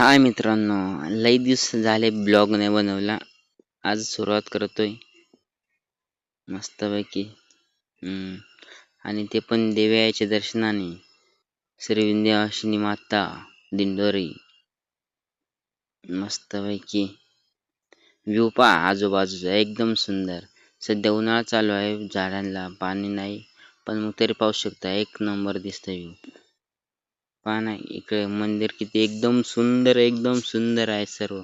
हाय मित्रांनो, लई दिवस झाले ब्लॉग नाही बनवला. आज सुरुवात करतोय मस्तपैकी. हम्म आणि ते पण देवाच्या दर्शनाने. श्री विंध्यवासिनी माता दिंडोरी. मस्तपैकी व्ह्यू पहा आजूबाजूचा एकदम सुंदर. सध्या उन्हाळा चालू आहे, झाडांना पाणी नाही, पण मग तरी पाहू शकता एक नंबर दिसतंय व्ह्यू. पहा ना इकडे मंदिर किती एकदम सुंदर आहे सर्व.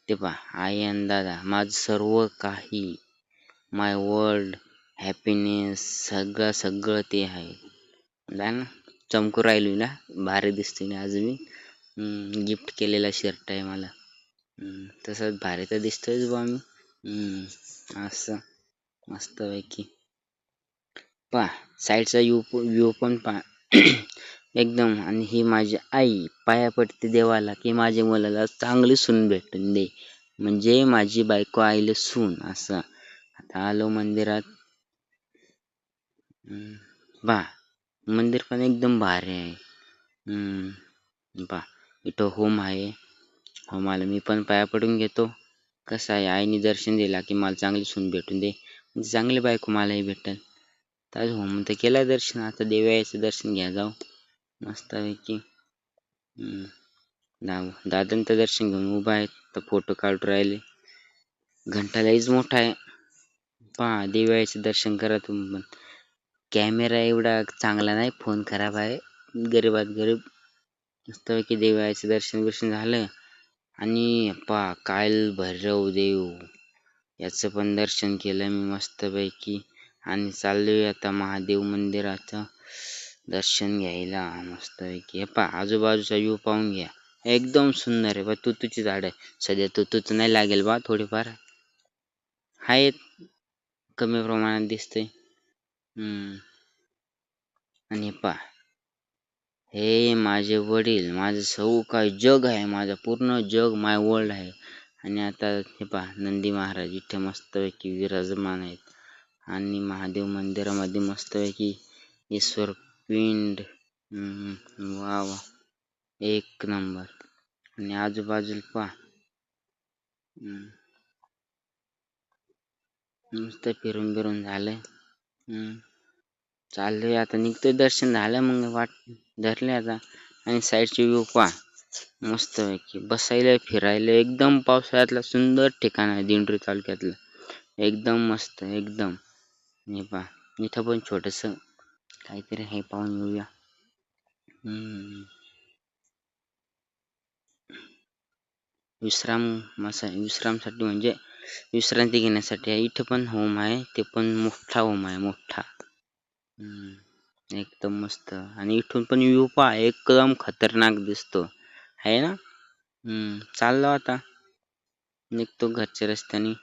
ते पहा आई आणि दादा माझं सर्व काही, माय वर्ल्ड, हॅपीनेस, सगळं ते आहे. ना चमकू राहिलो ना, भारी दिसतोय ना आज मी. गिफ्ट केलेला शर्ट आहे मला. तसंच भारी तर दिसतोयच बा मी. असं मस्तपैकी पहा साईडचा व्ह्यू पण पहा. एकदम. आणि ही माझी आई पाया पडते देवाला की माझ्या मुलाला चांगली सून भेटून दे, म्हणजे माझी बायको आईला सून असं. आता आलो मंदिरात. पहा मंदिर पण एकदम भारी आहे. पहा इथं होम आहे. होमाला मी पण पाया पडून घेतो. कसं आहे, आईने दर्शन दिला की मला चांगली सून भेटून दे, म्हणजे चांगली बायको मलाही भेटेल. तर होम तर केलं दर्शन, आता देवाचं दर्शन घ्या जाऊ मस्तपैकी. दादांचं दर्शन घेऊन उभा आहेत, तर फोटो काढून राहिले. घंटा लईच मोठा आहे. पहा देवाचं दर्शन करा तुम्ही पण. कॅमेरा एवढा चांगला नाही, फोन खराब आहे, गरीबात गरीब. मस्तपैकी देवाचं दर्शन झालं. आणि पहा काल भैरव देव याचं पण दर्शन केलं मी मस्तपैकी. आणि चाललोय आता महादेव मंदिराचं दर्शन घ्यायला मस्तपैकी. हे पहा आजूबाजूचा व्ह्यू पाहून घ्या, एकदम सुंदर आहे. बा तुतूची झाड आहे, सध्या तुतूच नाही लागेल बा, थोडीफार आहेत, कमी प्रमाणात दिसते. आणि पहा हे माझे वडील, माझं सर्व काही जग आहे, माझं पूर्ण जग माय वर्ल्ड आहे. आणि आता हे पहा नंदी महाराज इथे मस्तपैकी विराजमान आहेत. आणि महादेव मंदिरामध्ये मस्तपैकी ईश्वर पिंड. वा वा एक नंबर. आणि आजूबाजूला पहा मस्त फिरून झालंय. चाललोय आता, निघतोय, दर्शन झालं मग वाट धरले आता. आणि साईडची व्ह्यू पहा मस्तपैकी. बसायला फिरायला एकदम पावसाळ्यातला सुंदर ठिकाण आहे दिंडोरी तालुक्यातलं. एकदम मस्त एकदम. हे पहा इथं पण छोटस काहीतरी हे पाहून येऊया. विश्रामसाठी म्हणजे विश्रांती घेण्यासाठी आहे. इथं पण होम आहे, ते पण मोठा होम आहे, मोठा. एकदम मस्त. आणि इथून पण व्ह्यू पहा एकदम खतरनाक दिसतो आहे ना. चाललो आता, निघतो घरच्या रस्त्याने.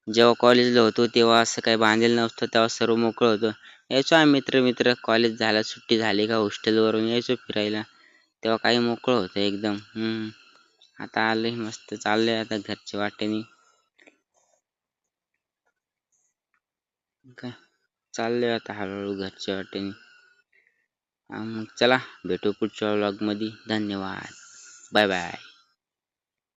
जेव्हा कॉलेजला होतो तेव्हा असं काही बांधलेलं नव्हतं, तेव्हा सर्व मोकळं होतं. यायचो आम्ही मित्र कॉलेज झाला, सुट्टी झाली का हॉस्टेलवरून यायचो फिरायला, तेव्हा काही मोकळं होतं एकदम. आता आलोय मस्त, चाललोय आता घरच्या वाटेने. काय चाललोय आता हळूहळू घरच्या वाटेने. मग चला भेटू पुढच्या व्लॉग मध्ये. धन्यवाद, बाय बाय.